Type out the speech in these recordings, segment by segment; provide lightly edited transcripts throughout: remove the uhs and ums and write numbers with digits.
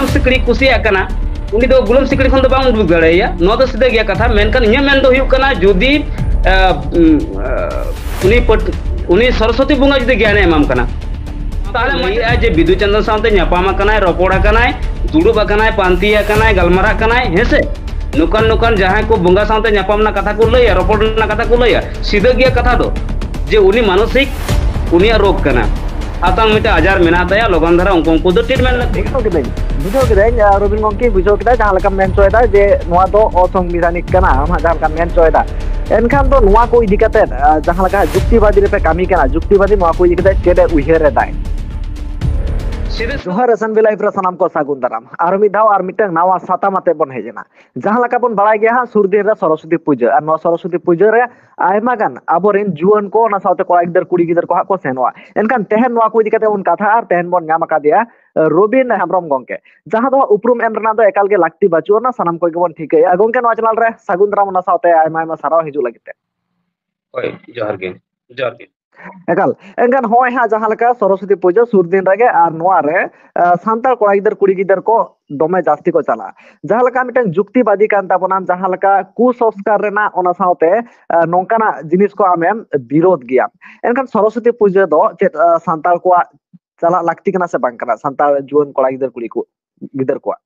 सिकड़ी कुसिया कना उनी दो गुलाम सिकड़ी खन दो बांग उडुक दाड़ेया नो दो सीधा गया कथा मेनकान इᱧ मेन दो हुयुक कना जुदी उनी सरस्वती बुंगा जुदी ज्ञान एमाम कना ताहले मजा जे बिदु चंद्रन सावते ᱧᱟᱯᱟᱢ कनाय रपड़ कनाय दुड़ुब कनाय पांती कनाय गलमारा कनाय हेसे नुकान नुकान जहां को बुंगा सावते ᱧᱟᱯᱟᱢ ना कथा को लैया रपड़ ना कथा को लैया सीधा गया कथा दो जे उनी मानसिक उनिया रोग कना आतां मिटे आजार मेना ताया लगन धारा उनको दो ट्रीटमेंट बुझाव किदाኝ रबिन गंके बुझाव किदा जहां लका मेन चोयदा जे नोआ दो असंविधानिक कना हम जहां लका मेन चोयदा एनखान तो नोआ को इदी कते जहां लका जुक्तिवादी रे पे कामी कना जुक्तिवादी नोआ को इदी कते चेदे उइहेर दाय जोहार असन बिलाइफ रे सनाम को सागुन दाराम आरो मि धाव आर मिटंग नावा साताम आते बन हेजेना जहां लका बन बाड़ाय गया हा सुरदिन रे सरस्वती पूजा और नो सरस्वती पूजा रे आयमा गान आबोरेन जुवन को ना सावते कोड़ा गिदर कुड़ी गिदर को हा को सेनवा एनखान तेहन नोआ को इदी कते उन कथा आर तेहन बन नाम का दिया रबिन हेम्ब्रम गंके जहां दो उपरुम एम रना दो एकाल के लाक्ति बाचुओ ना सनाम को गेबन ठीक है गंके नो चैनल रे सागुन दाराम ना सावते आयमा आयमा साराव हिजु लगिते ओय जोहार गे एकाल एनखान होय हा जहां लका सरस्वती पूजा सुरदिन रगे आर नोआ रे सांताल कोड़ा गिदर कुड़ी गिदर को दमे जास्ती को चला जहां लका मिटन जुक्तिवादी कान ताबोना जहां लका कुसंस्कार रेना ओना सावते नोंकाना जिनिस को आमेम विरोध गिया एनखान सरस्वती पूजा दो चेत सांताल को चला लाक्ति कना से बांग कना सांताल जुवन कोड़ा गिदर कुड़ी को गिदर को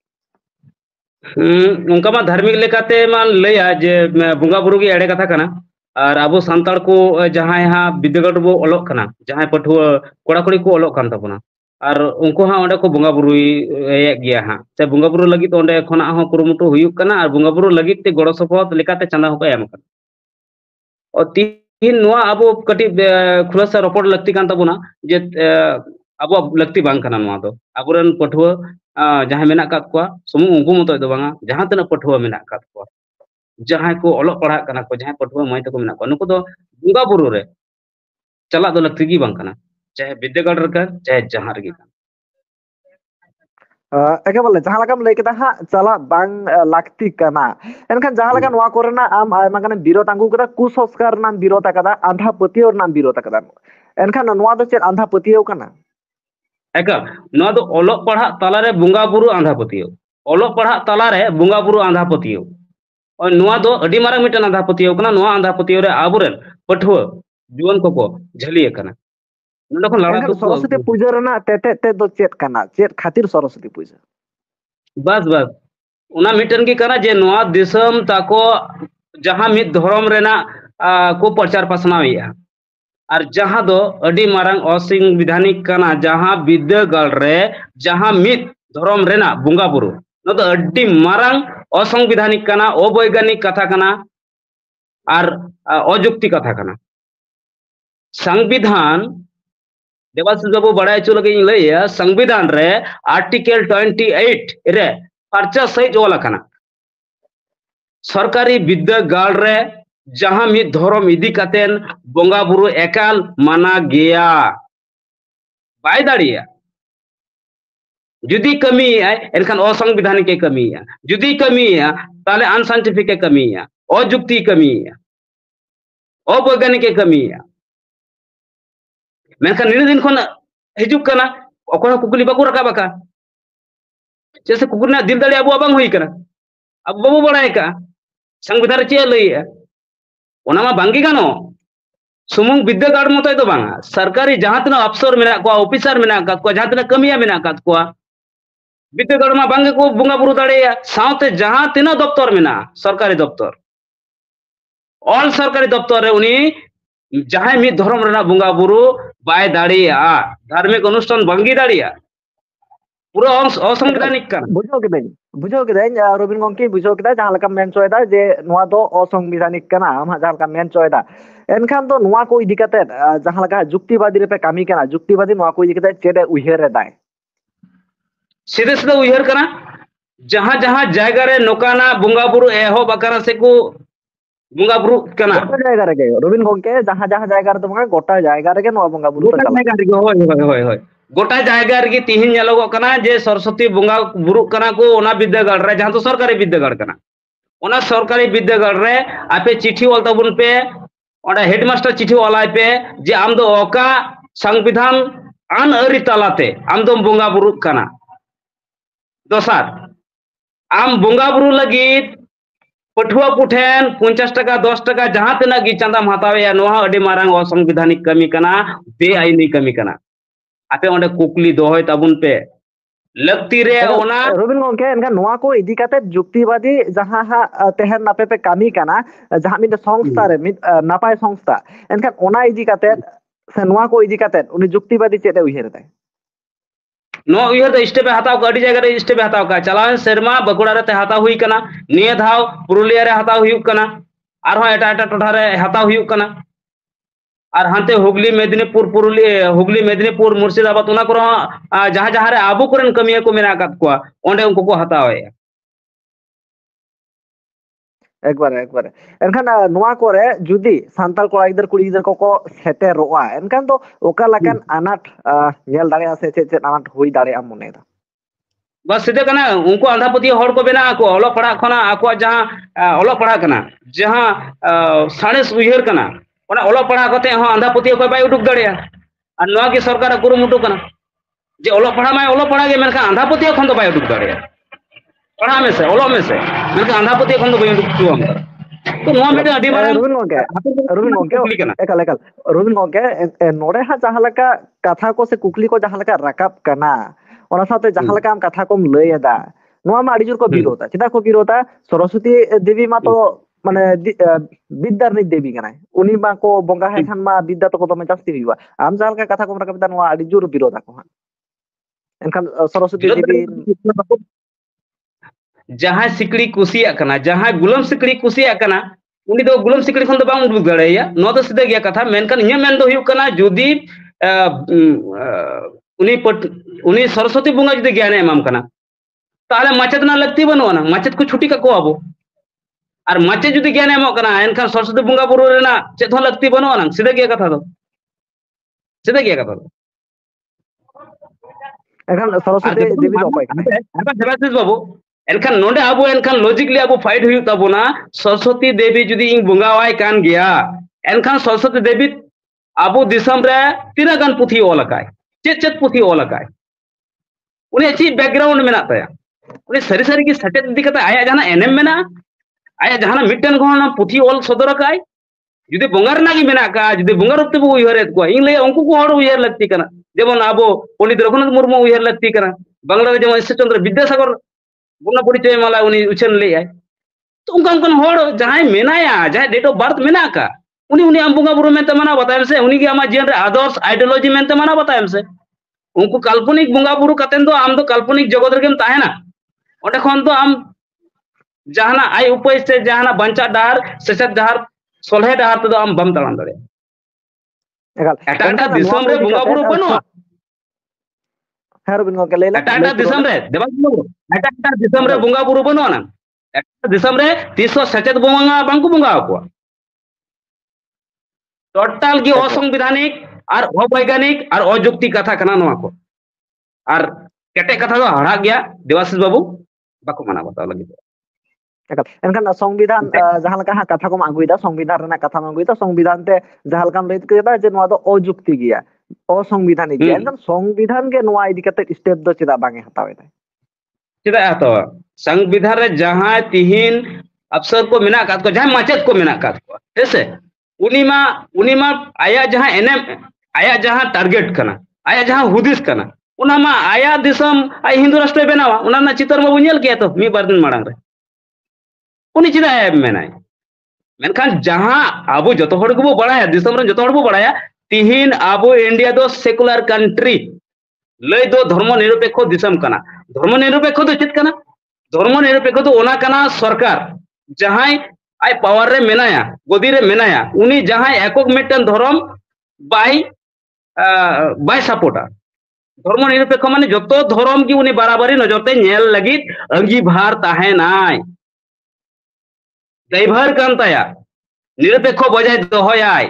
उनका मा धार्मिक लेकाते मा लैया जे बुंगा बुरु गी एड़े कथा कना और अब सानताड़ को जहां यहाँ विद्यागढ़ बो ओलोक कना जहां पठुआ कोड़ा कुड़ी को ओलोक कान ताबोना और उनको हाँ ओंडे को बुंगा बुरु गया हाँ से बुंगा बुरु लगित ओंडे खना हाँ कुरुमुटु हुयुक कना और बुंगा बुरु लगित ते गड़ो सपोहत लेकाते चंदा होको एम कना और तीन नुआ अबो कटी खुलासा रपड़ लगती कान ताबोना जे अब लगती बांग कना नुआ दो अबुरन पठुआ जहां मेना कात कोआ सुमु उनको मतो दो बांगा जहां तना पठुआ मेना कात कोआ जहां को ओलोक पढ़ा कना को जहां पठुआ माई तको मेना को नुको दो बुंगा बुरु रे चला दो लगती गी बांग कना चाहे विद्यागढ़ रे चाहे जहां रे एके बोले जहां लका लई केदा हा चला बांग लाक्ति कना एनखान जहां लका नोआ कोरेना आम आयमा गाने विरोध आंगु कदा कुसंस्कार नाम विरोध कदा आंधा पतियो नाम विरोध कदा एनखान नोआ दो चेत आंधा पतियो कना एका नोआ दो ओलोक पढ़ा तला रे बुंगा बुरु आंधा पतियो ओलोक पढ़ा तला रे बुंगा बुरु आंधा पतियो और नोआ दो अडी मारा मिटन आंधा पतियो कना नोआ आंधा पतियो रे आबुरेन पठुआ जुवन को झलिए कना नोडखन लड़ा तो सरस्वती पूजा रेना तेते ते दो चेत कना चेत खातिर सरस्वती पूजा बस बस उना मिटन की कना जे नोआ दिसम ताको जहां मिट धर्म रेना को प्रचार पसनाविया और जहां दो अडी मारंग असंविधानिक कना जहां विद्यागढ़ रे जहां मिट धर्म रेना बुंगा बुरु नो तो अडी मारंग असंविधानिक कना अवैज्ञानिक कथा कना और अजुक्ति कथा कना संविधान देवाशीष बाबू बड़ा चो लगे लैया संविधान रे आर्टिकल 28 रे पर्चा सहित ओल कना सरकारी विद्यागढ़ रे जहां मिद धर्म इदी कातेन बोंगा बुरु एकाल माना गया बाय दाड़िया जुदी कमी है एनखान असंविधानिक के कमी है जुदी कमी है ताले अनसाइंटिफिक के कमी है अजुक्ति कमी है अवैज्ञानिक के कमी है मेनखान निन दिन खन हिजुक कना अकोन कुकुली बाकू रकाबा का जैसे कुकुरना दिल दाड़े अबु अबांग हुई कना अब बाबू बड़ाय का संविधान चे लैया ओना मा बांगी गानो सुमुंग विद्यागढ़ मतो दो बांगा सरकारी जहां तना अफसर मेना को ऑफिसर मेना का को जहां तना कमिया मेना का को विद्यागढ़ मा बांगे को बुंगा बुरु दाड़ेया सावते जहां तना दफ्तर मेना सरकारी दफ्तर ऑल सरकारी दफ्तर रे उनी जहां मिद धर्म रेना बुंगा बुरु बाय दाड़िया धार्मिक अनुष्ठान बांगी दाड़िया पूरा असंवैधानिक कना बुझो किदाኝ रबिन गंके बुझो किदा जहां लका मेन चोयदा जे नोआ दो असंवैधानिक कना हम जहां लका मेन चोयदा एनखान तो नोआ को इदी कते जहां लका जुक्तिवादी रे पे कामी कना जुक्तिवादी नोआ को इदी कते चेदे उइहेर दाय सीधे सीधे उइहेर कना जहां जहां जायगा रे नोकाना बुंगा बुरु एहो बकरा से को बुंगा बुरु कना गोटा जायगा रे रबिन गंके जहां जहां जायगा रे तो गोटा जायगा रे नोआ बुंगा बुरु होय गोटा जायगा रे तिहिन नेलोगो कना जे सरस्वती बुंगा बुरु कना को ओना विद्यागढ़ रे जहां तो सरकारी विद्यागढ़ कना ओना सरकारी विद्यागढ़ रे आपे चिट्ठी ओल तबुन पे ओंडा हेडमास्टर चिट्ठी ओलाय पे जे आम दो ओका संविधान आन अरि तालाते आम दो बुंगा बुरु कना दोसार आम बोंगा बुरु लगित पठुआ कुठेन 50 टका 10 टका जहां तना गी चंदाम हतावे नोहा अडी मारांग असंविधानिक कमी कना बेआईनी कमी कना आपे ओंडे कुकली दोहय ताबुन पे लगती रे ओना रबिन गंके एनका नोआ को इदी काते जुक्तिवादी जहां हा तेहन नापे पे कमी कना जहां मिद संस्था रे मिद नापाय संस्था एनका ओना इदी काते से नोआ को इदी काते उनी जुक्तिवादी चेते उहिर ताय नो उहिर द स्टेप हताव का अडी जगह रे स्टेप हताव का चलावन शर्मा बकुड़ा रे ते हताव हुई कना निय धाव पुरुलिया रे हताव हुई कना आरो एटा एटा टोठा रे हताव हुई कना और हांते हुगली मेदिनीपुर पुरुलिया हुगली मेदिनीपुर मुर्शिदाबाद उना को जहां जहां रे आबू करन कमिया को मेना कात को ओंडे उनको को हतावे एक बार एनखान नोआ कोरे जुदी सांताल कोड़ा इधर कुड़ी इधर को सेटेरोआ एनखान तो ओका लकन अनाट नेल दाड़े से चे अनाट हुई दाड़े am मने दा बस सीधे कना उनको आंधापति हड़ को बेना को ओलो पढ़ा खना आको जहां ओलो पढ़ा कना जहां साणेस उहिर कना ओना ओलो पढ़ा कते हो आंधापति को बाय उडुक दड़िया और नोआ की सरकार कुरुमुटु कना जे ओलो पढ़ा माय ओलो पढ़ा गे मेनखा आंधापति खन तो बाय उडुक दड़िया पढ़ा में से ओलो में से मेनखा आंधापति खन तो बाय उडुक तुम तो नोआ में अडी मार रुबिन गंके एकल रुबिन गंके नोडे हा जहां लका कथा को से कुकली को जहां लका रकाब कना ओना साथे जहां लका हम कथा को लयदा नोआ मा अडी जोर को विरोधा चिदा को विरोधा सरस्वती देवी मा तो माने विद्यारनी देवी कना उनी मा को बंगा है खान मा विद्या तो को तो जास्ती हुआ आम जहां लका कथा को रकाब दा नोआ अडी जोर विरोधा को एनखान सरस्वती देवी जहां सिकड़ी कुसिया कना जहां गुलाम सिकड़ी कुसिया कना उनी दो गुलाम सिकड़ी खन तो बांग उडुक दड़ेया नो तो सीधे गया कथा मेनकन इया मेन दो हुई कना जुदी उनी सरस्वती बुंगा जुदी ज्ञान एमाम कना ताले माचेत ना लगती बनो ना माचेत को छुट्टी का को आबो और माचे जुदी ज्ञान एमो कना एनखान सरस्वती बुंगा बुरु रेना चेत हो लगती बनो ना सीधे गया कथा दो सीधे गया कथा दो एखान सरस्वती देवी दो कोई देवाशीष बाबू एनखान नोंडे आबो एनखान लॉजिकली आबो फाइट हुई ताबोना सरस्वती देवी जुदी इन बुंगावाय कान गया एनखान सरस्वती देवी आबो दिसम रे तीना गान पुथी ओलकाय चेत पुथी ओलकाय उनी ची बैकग्राउंड मेना ताया उनी सरी सरी की सटेट दी कता आया जाना एनएम मेना आया जहाना मिटन कोना पुथी ओल सदर काय जुदी बुंगार ना की मेना का जुदी बुंगार उते बो उयहरेत को इन ले उनको को हड़ उयहर लगती कना जेमन आबो पंडित रघुनाथ मुर्मू उयहर लगती कना बांग्ला रे जेमन ईश्वर चंद्र विद्यासागर बुना परिचय माला उनी उछन ले आय तो उनका हड़ जहां मेनाया जहां डेट ऑफ बर्थ मेना का उनी उनी आम बुंगा बुरु मेनते माना बतायम से उनी के आमा जीवन रे आदर्श आइडियोलॉजी मेनते माना बतायम से उनको काल्पनिक बुंगा बुरु कतेन दो आम दो काल्पनिक जगत रेगेम ताहेना ओंडे खन तो आम जहाना आय उपाय से जहाना बंचा डार सेचत डार सोलहे डार तो आम बम तड़ाम दड़े एटा दिसम रे बुंगा बुरु बनो हर बिन गंके लेला एटा दिसम रे देवा एटा दिसम रे बुंगा बुरु बनो ना एटा दिसम रे 300 सेचत बुंगा बांकु बुंगा को टोटल की असंवैधानिक और अवैज्ञानिक और अजुक्ति कथा कना नोआ को और केटे कथा दो हड़ा गया देवाशीष बाबू बाको माना बताओ लगी एनखान संविधान जहां लका कथा को आगुइदा संविधान रेना कथा आगुइदा संविधान ते जहां लका लैत केदा जे नोआ दो अजुक्ति गया असंवैधानिक गया एनखान संविधान के नोआ इदी कते स्टेप दो चिदा बांगे हतावे ता चिदा हतावा संविधान रे जहां तिहिन अफसर को मेना कात को जहां माचेत को मेना कात को ऐसे उनीमा आया जहां एनएम आया जहां टारगेट कना आया जहां हुदिस कना उनामा आया दिसम आय हिंदू राष्ट्र बेनावा उनाना चितर मा बुझेल के तो मी बार दिन मांग रे उनी चिदा मेनाय मेनखान जहां आबो जतो हड़ को बड़ाया दिसम रे जतो हड़ को बड़ाया तिहिन आबो इंडिया दो सेकुलर कंट्री लय दो धर्म निरपेक्ष दिसम कना धर्म निरपेक्ष दो चित कना धर्म निरपेक्ष दो ओना कना सरकार जहां आय पावर रे मेनाया गोदी रे मेनाया उनी जहां एकक मिटन धर्म बाय सपोर्टा धर्म निरपेक्ष माने जतो धर्म की उनी बराबरी नजरते नेल लगित अंगीभार ताहे नाय दायभार कांताया निरपेक्ष बजाय दोहयाय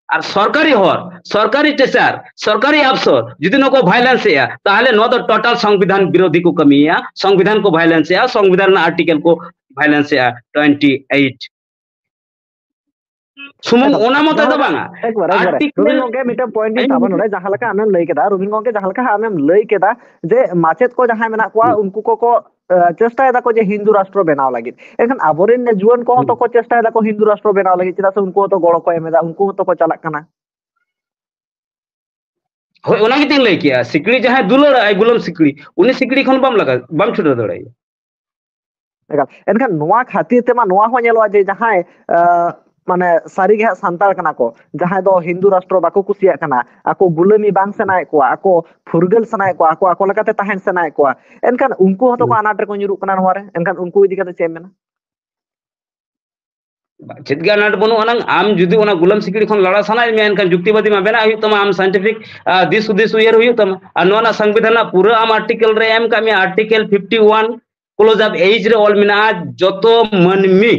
और सरकारी हर सरकारी टीचर सरकारी अफसर जुदी नको वायलेंस या ताहले नो तो टोटल संविधान विरोधी को कमिया संविधान को वायलेंस या संविधान आर्टिकल को वायलेंस या 28 सुमुंग ओना मत दो बांगा एकबार रबिन गंके मिटे पॉइंट इन साबा नोडे जहां लका आमेम लई केदा रबिन गंके जहां लका आमेम लई केदा जे माचेत को जहां मेना को उनको को चेष्टा को जे हिंदू राष्ट्र बनाव लगी एखन आबोरेन जुवन को तो को चेष्टा को हिंदू राष्ट्र बनाव लगी चिदा से उनको तो गड़ो को एमेदा उनको तो को चलक कना होय ओना गे तिंग लई किया सिकड़ी जहां दुलर आय गुलाम सिकड़ी उनी सिकड़ी खन बाम लगा बाम छुटा दड़ाई एनखान नोआ खातिर ते मा नोआ हो नेलो जे जहां माने सारी गे सांताल कना को जहां दो हिंदू राष्ट्र बाको कुसिया कना आको गुलामी बांग सनाय को आको फुरगल सनाय को आको आको लकाते ताहेन सनाय को एनखान उनको हतो को अनाट को nyuruk कना नोरे एनखान उनको इदी कते चेम मेना चितगा नाट बनु अनंग आम जुदी ओना गुलाम सिकड़ी खन लड़ा सनाय में एनखान जुक्तिवादी मा बेना हुई तमा आम साइंटिफिक दिस उदिस उयर हुई तमा आ नोना संविधान पूरा आम आर्टिकल रे एम का में आर्टिकल 51 क्लोज ऑफ एज रे ऑल मिना जतो मनमी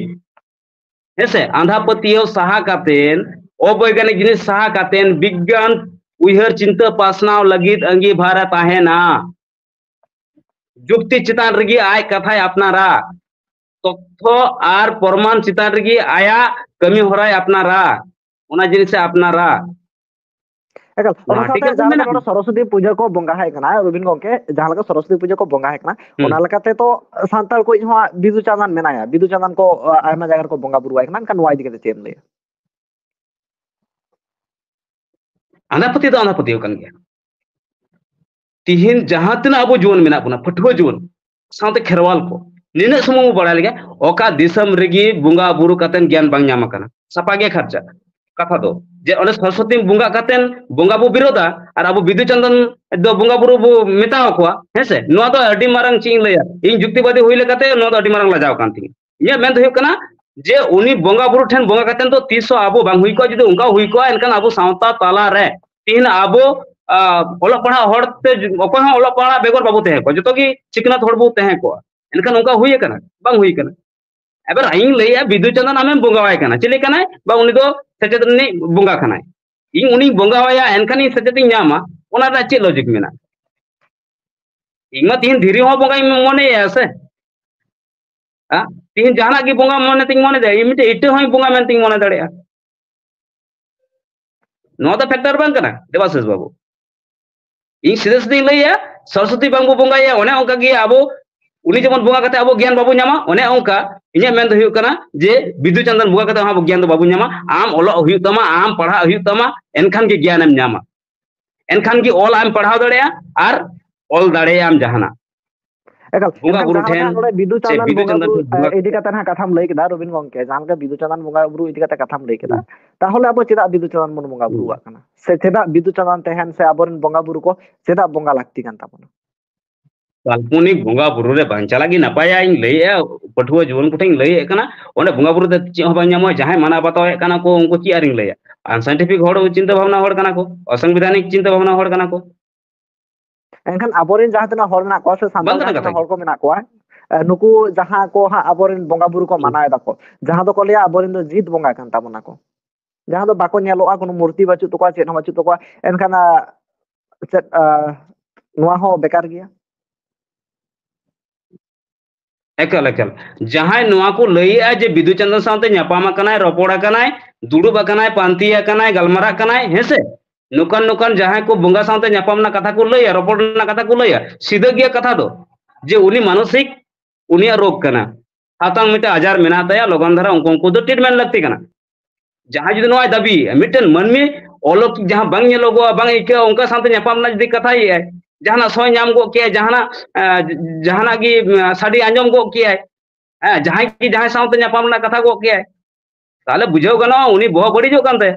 हेसे आंधापतियो सहा कातेन अवैज्ञानिक जिनिस सहा कातेन विज्ञान उयहर चिंता पासनाव लगित अंगी भारा ताहेना जुक्ति चितान रगी आय कथाय अपनारा तथ्य आर प्रमाण चितान रगी आया कमी होराय अपनारा ओना जिनिस अपनारा एकल ओना साथे जहां लका सरस्वती पूजा को बंगा है कना रबिन गंके जहां लका सरस्वती पूजा को बंगा है कना ओना लकाते तो सांताल को हो बिदु चांदन मेनाया बिदु चांदन को आयमा जगह को बंगा बुरुवाय कना kan वाई दिके चेम ले अनापति kan गया तिहिन जहां तना अबो जीवन मेना बुना फटुआ जीवन साथे खेरवाल को निने सुमु बड़ा लगे ओका दिसम रेगी बुंगा बुरु कतन ज्ञान बांग ᱧᱟᱢ कना सपा गे खर्चा कथा दो जे ओने सरस्वती बुंगा कतन बुंगा बु विरोधा और अब बिदु चंदन दो बुंगा बुरु बु मेता को हेसे नो दो अडी मारंग चिंग लया इन जुक्तिवादी हुई लेकाते नो दो अडी मारंग लाजाव कान थी ये मेन तो कना जे उनी बुंगा बुरु ठेन बुंगा कतन तो 300 आबो बांग हुई को जदि उनका हुई को एनकन आबो सावता ताला रे तीन आबो ओला पढ़ा हड़ते अको हाँ ओला पढ़ा बेगर बाबू तहे को जतो की चिकनात हड़ बु तहे को एनकन उनका हुई कना बांग हुई कना एबर आइंग लैया बिदु चंदन आमें बुंगावाय कना चिले कना बा उनी दो सचेतनी बुंगा कना इन उनी बुंगावाया एनकन इन सचेतनी ᱧᱟᱢᱟ ओना दा चे लॉजिक मेना इमा तीन धीरी हो बुंगा मने से आ तीन जहाना की बुंगा मने तिंग मने दे इमिते इटे होय बुंगा मेन तिंग मने दड़ेया नो दा फैक्टर बांग कना देवाशिष बाबू इन सीधे सीधे लैया सरस्वती बांगू बुंगाया ओने ओंका गे आबो उनी जेमन बुंगा कते आबो ज्ञान बाबू ᱧᱟᱢᱟ ओने ओंका इने मेन दो हुयु कना जे बिदु चंदन बुंगा कते हां ज्ञान दो बाबू ᱧᱟᱢᱟ आम ओलो हुयु तमा आम पढ़ा हुयु तमा एनखान के ज्ञान एम ᱧᱟᱢᱟ एनखान की ऑल आम पढ़ाव दड़ेया आर ऑल दड़ेया आम जहाना एकल बुंगा बुरु ठेन नोडे बिदु चंदन बुंगा इदी कते ना कथाम लई केदा रबिन गंके जान के बिदु चंदन बुंगा बुरु इदी कते कथाम लई केदा ताहले अब चेदा बिदु चंदन मन बुंगा बुरुवा कना से चेदा बिदु चंदन तेहन से आबोरन बुंगा बुरु को चेदा बुंगा लागती कान ताबोना काल्पनिक बुंगा बुरु रे बांचा लागी नपाया इन लैया पठुआ जीवन कुठिन लैया कना ओने बुंगा बुरु चे हो बां ᱧᱟᱢᱚ जहां माना बतावे कना को उनको ची आरिंग लैया अनसाइंटिफिक हड़ चिंता भावना हड़ कना को असंवैधानिक चिंता भावना हड़ कना को एनखान आबोरन जहां तना हड़ ना को से सांताल हड़ को मेना को नुकु जहां को हा आबोरन बुंगा बुरु को मानाय दाको जहां दो को लिया आबोरन दो जीत बुंगा कान ताबोना को जहां दो बाको नेलोआ कोनो मूर्ति बाचु तो को चेन हो बाचु तो को एनखान चेत नोआ हो बेकार गया एकल एकल जहां नोआ को लैया जे बिदु चंदन साथे ᱧᱟᱯᱟᱢ कनाय रपोड़ा कनाय दुड़ुब कनाय पांतिया कनाय गलमारा कनाय हेसे नुकन नुकन जहां को बुंगा साथे ᱧᱟᱯᱟᱢ ना कथा को लैया रपोड़ ना कथा को लैया सीधा गया कथा दो जे उनी मानसिक उनिया रोग कना हातांग मिटे आजार मेना ताया लगन धरा उनको दो ट्रीटमेंट लगती कना जहां जुदी नोआ दाबी मिटन मनमी ओलोक जहां बांग नेलोगो बांग इके उनका साथे ᱧᱟᱯᱟᱢ ना जदी कथा ही है जहाना सोय नाम गो के जहाना की साडी आंजम गो के जहां की जहां साथे ᱧᱟᱯᱟᱢ ना कथा गो के ताले बुझाव गना उनी बहु बड़ी जो कानते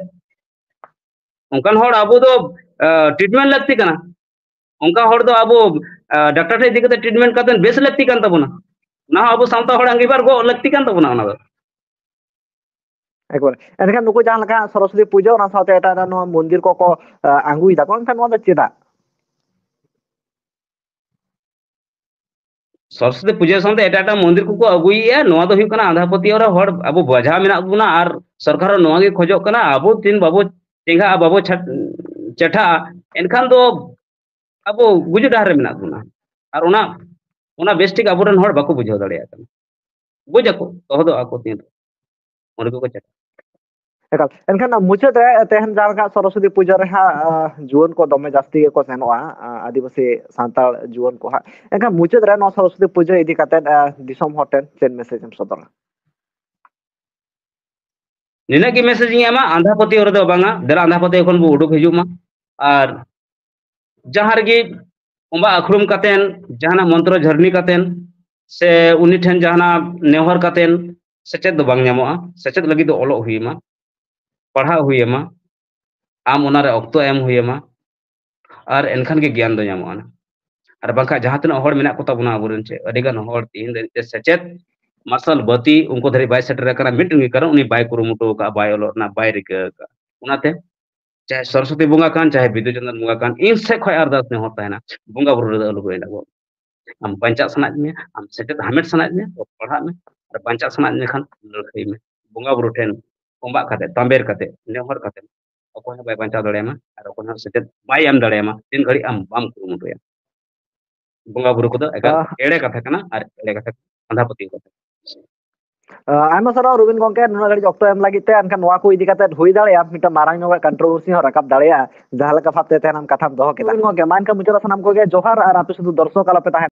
उनकान हड़ आबो दो ट्रीटमेंट लगती कना उनका हड़ दो आबो डॉक्टर ठे दिकते ट्रीटमेंट कातन बेस लगती कान तबना ना आबो सावता हड़ अंगीबार गो लगती कान तबना ना एक बार एनखान नुको जहां लका सरस्वती पूजा ओना साथे एटा नो मंदिर को आंगुई दा कोन नो दा चेदा सरस्वती पूजा साथे एटा मंदिर को अगुइया नोआ दो हुई कना आंधापति और हड़ अब बजा मेना बुना और सरकार नोआ गे खोजो कना अब तीन बाबू चेंगा बाबू चटा एनखान दो अब गुजु डाहर मेना बुना और ओना बेस्टिक अबोरन हड़ बाको बुझाव दड़ेया कना बुझाको तो दो आको तीन उनको को चटा ᱮᱠᱟᱞ ᱮᱱᱠᱷᱟᱱ ᱢᱩᱪᱟᱹᱫ ᱨᱮ ᱛᱮᱦᱮᱧ ᱡᱟᱦᱟᱸ ᱞᱮᱠᱟ ᱥᱚᱨᱚᱥᱚᱛᱤ ᱯᱩᱡᱟᱹ ᱨᱮ ᱦᱟᱸᱜ ᱡᱩᱣᱟᱹᱱ ᱠᱚ ᱫᱚᱢᱮ ᱡᱟᱹᱥᱛᱤ ᱜᱮᱠᱚ ᱥᱮᱱᱚᱜᱼᱟ, ᱟᱹᱫᱤᱵᱟᱹᱥᱤ ᱥᱟᱱᱛᱟᱲ ᱡᱩᱣᱟᱹᱱ ᱠᱚ ᱦᱟᱸᱜ, ᱮᱱᱠᱷᱟᱱ ᱢᱩᱪᱟᱹᱫ ᱨᱮ ᱱᱚᱣᱟ ᱥᱚᱨᱚᱥᱚᱛᱤ ᱯᱩᱡᱟᱹ ᱤᱫᱤ ᱠᱟᱛᱮᱫ ᱫᱤᱥᱚᱢ ᱦᱚᱲ ᱴᱷᱮᱱ ᱪᱮᱫ ᱢᱮᱥᱮᱡ ᱮᱢ ᱥᱚᱫᱚᱨᱟ? ᱱᱤᱱᱟᱹᱜ ᱜᱮ ᱢᱮᱥᱮᱡ ᱤᱧ ᱮᱢᱟ, ᱟᱸᱫᱷᱟ ᱯᱟᱹᱛᱭᱟᱹᱣ ᱨᱮᱫᱚ ᱵᱟᱝᱟ, ᱫᱮᱞᱟ ᱟᱸᱫᱷᱟ ᱯᱟᱹᱛᱭᱟᱹᱣ ᱠᱷᱚᱱ ᱵᱚ ᱩᱰᱩᱠ ᱦᱤᱡᱩᱜ ᱢᱟ, ᱟᱨ ᱡᱟᱦᱟᱸ ᱨᱮᱜᱮ ᱚᱸᱵᱟ ᱟᱠᱷᱨᱩᱢ ᱠᱟᱛᱮᱱ ᱡᱟᱦᱟᱱᱟᱜ ᱢᱚᱱᱛᱨᱚ ᱡᱷᱟᱹᱨᱱᱤ ᱠᱟᱛᱮᱱ ᱥᱮ ᱩᱱᱤ ᱴᱷᱮᱱ ᱡᱟᱦᱟᱱᱟᱜ ᱱᱮᱦᱚᱨ ᱠᱟᱛᱮᱱ ᱥᱮᱪᱮᱫ ᱫᱚ ᱵᱟᱝ ᱧᱟᱢᱚᱜᱼᱟ᱾ ᱥᱮᱪᱮᱫ ᱞᱟᱹᱜᱤᱫ ᱫᱚ ᱚᱞᱚᱜ ᱦᱩᱭ ᱟᱢᱟ, ᱯᱟᱲᱦᱟᱜ ᱦᱩᱭ ᱟᱢᱟ, ᱟᱢ ᱚᱱᱟᱨᱮ ᱚᱠᱛᱚ ᱮᱢ ᱦᱩᱭ ᱟᱢᱟ, ᱟᱨ ᱮᱱᱠᱷᱟᱱ ᱜᱮ ᱜᱮᱭᱟᱱ ᱫᱚ ᱧᱟᱢᱚᱜᱼᱟ᱾ ᱟᱨ ᱵᱟᱝᱠᱷᱟᱱ ᱡᱟᱦᱟᱸ ᱛᱤᱱᱟᱹᱜ ᱦᱚᱲ ᱢᱮᱱᱟᱜ ᱠᱚ ᱛᱟᱵᱚᱱᱟ ᱟᱵᱚᱨᱮᱱ ᱪᱮ ᱟᱹᱰᱤᱜᱟᱱ ᱦᱚᱲ ᱛᱤᱦᱤᱧ ᱫᱷᱟᱹᱨᱤᱡ ᱛᱮ ᱥᱮᱪᱮᱫ ᱢᱟᱨᱥᱟᱞ ᱵᱟᱹᱛᱤ ᱩᱱᱠᱩ ᱫᱷᱟᱹᱨᱤᱡ ᱵᱟᱭ ᱥᱮᱴᱮᱨ ᱟᱠᱟᱱᱟ, ᱢᱤᱫᱴᱮᱱ ᱜᱮ ᱠᱟᱨᱚᱱ ᱩᱱᱤ ᱵᱟᱭ ᱠᱩᱨᱩᱢᱩᱴᱩ ᱟᱠᱟᱫᱼᱟ, ᱵᱟᱭ ᱚᱞᱚᱜ ᱨᱮᱱᱟᱜ ᱵᱟᱭ ᱨᱤᱠᱟᱹ ᱟᱠᱟᱫᱼᱟ᱾ ᱚᱱᱟᱛᱮ ᱪᱟᱦᱮ ᱥᱚᱨᱚᱥᱚᱛᱤ ᱵᱚᱸᱜᱟ ᱠᱟᱱ, ᱪᱟᱦᱮ ᱵᱤᱫᱩ ᱪᱟᱸᱫᱟᱱ ᱵᱚᱸᱜᱟ ᱠᱟᱱ, ᱤᱧ ᱥᱮᱫ ᱠᱷᱚᱡ ᱟᱨᱫᱟᱥ ᱱᱮᱦᱚᱨ ᱛᱟᱦᱮᱱᱟ, ᱵᱚᱸᱜᱟ ᱵᱩᱨᱩ ᱨᱮᱫᱚ ᱟᱞᱚ ᱵᱚ ᱮᱲᱮᱜᱚᱜ᱾ ᱟᱢ ᱵᱟᱧᱪᱟᱜ ᱥᱟᱱᱟᱭᱮᱫ ᱢᱮᱭᱟ, ᱟᱢ ᱥᱮᱪᱮᱫ ᱦᱟᱢᱮᱴ ᱥᱟᱱᱟᱭᱮᱫ ᱢᱮᱭᱟ, ᱯᱟᱲᱦᱟᱜ ᱢᱮ, ᱟᱨ ᱵᱟᱧᱪᱟᱜ ᱥᱟᱱᱟᱭᱮᱫ ᱢᱮᱠᱷᱟᱱ ᱞᱟᱹᱲᱦᱟᱹᱭ ᱢᱮ ᱵᱚᱸᱜᱟ ᱵᱩᱨᱩ ᱴᱷᱮᱱ ᱠᱚᱸᱵᱟᱜ ᱠᱟᱛᱮ, ᱛᱟᱸᱵᱮᱨ ᱠᱟᱛᱮ, ᱱᱮᱦᱚᱨ ᱠᱟᱛᱮ᱾ ᱚᱠᱚᱭ ᱦᱚᱸ ᱵᱟᱭ ᱵᱟᱧᱪᱟᱣ ᱫᱟᱲᱮᱭᱟᱢᱟ, ᱟᱨ ᱚᱠᱚᱭ ᱦᱚᱸ ᱥᱮᱪᱮᱫ ᱵᱟᱭ ᱮᱢ ᱫᱟᱲᱮᱭᱟᱢᱟ ᱛᱤᱱ ᱜᱷᱟᱹᱲᱤᱡ ᱟᱢ ᱵᱟᱢ ᱠᱩᱨᱩᱢᱩᱴᱩᱭᱟ᱾ ᱵᱚᱸᱜᱟ ᱵᱩᱨᱩ ᱠᱚᱫᱚ ᱮᱠᱟᱞ ᱮᱲᱮ ᱠᱟᱛᱷᱟ ᱠᱟᱱᱟ, ᱟᱨ ᱮᱲᱮ ᱠᱟᱛᱷᱟ ᱟᱸᱫᱷᱟ ᱯᱟᱹᱛᱭᱟᱹᱣ ᱠᱟᱛᱷᱟ᱾ ᱟᱭᱢᱟ ᱥᱟᱨᱦᱟᱣ ᱨᱚᱵᱤᱱ ᱜᱚᱝᱠᱮ, ᱱᱩᱱᱟᱹᱜ ᱜᱷᱟᱹᱲᱤᱡ ᱚᱠᱛᱚ ᱮᱢ ᱞᱟᱹᱜᱤᱫ ᱛᱮ᱾ ᱮᱱᱠᱷᱟᱱ ᱱᱚᱣᱟ ᱠᱚ ᱤᱫᱤ ᱠᱟᱛᱮ ᱦᱩᱭ ᱫᱟᱲᱮᱭᱟᱜᱼᱟ ᱢᱤᱫᱴᱟᱝ ᱢᱟᱨᱟᱝ ᱧᱚᱜ ᱠᱚᱱᱴᱨᱳᱵᱷᱟᱨᱥᱤ ᱦᱚᱸ ᱨᱟᱠᱟᱵ ᱫᱟᱲᱮᱭᱟᱜᱼᱟ, ᱡᱟᱦᱟᱸ ᱞᱮᱠᱟ ᱵᱷᱟᱵᱛᱮ ᱛᱮᱦᱮᱧ ᱟᱢ ᱠᱟᱛᱷᱟᱢ ᱫᱚᱦᱚ ᱠᱮᱫᱟ᱾ ᱨᱚᱵᱤᱱ ᱜᱚᱝᱠᱮ ᱢᱟ ᱮᱱᱠᱷᱟᱱ ᱢᱩᱪᱟᱹᱫ ᱥᱟᱱᱟᱢ ᱠᱚᱜᱮ ᱡᱚᱦᱟᱨ, ᱟᱨ ᱟᱯᱮ ᱥᱩᱫᱷᱩ ᱫᱚᱨশᱚᱠ ᱟᱞᱚᱯᱮ ᱛᱟᱦᱮᱸᱱ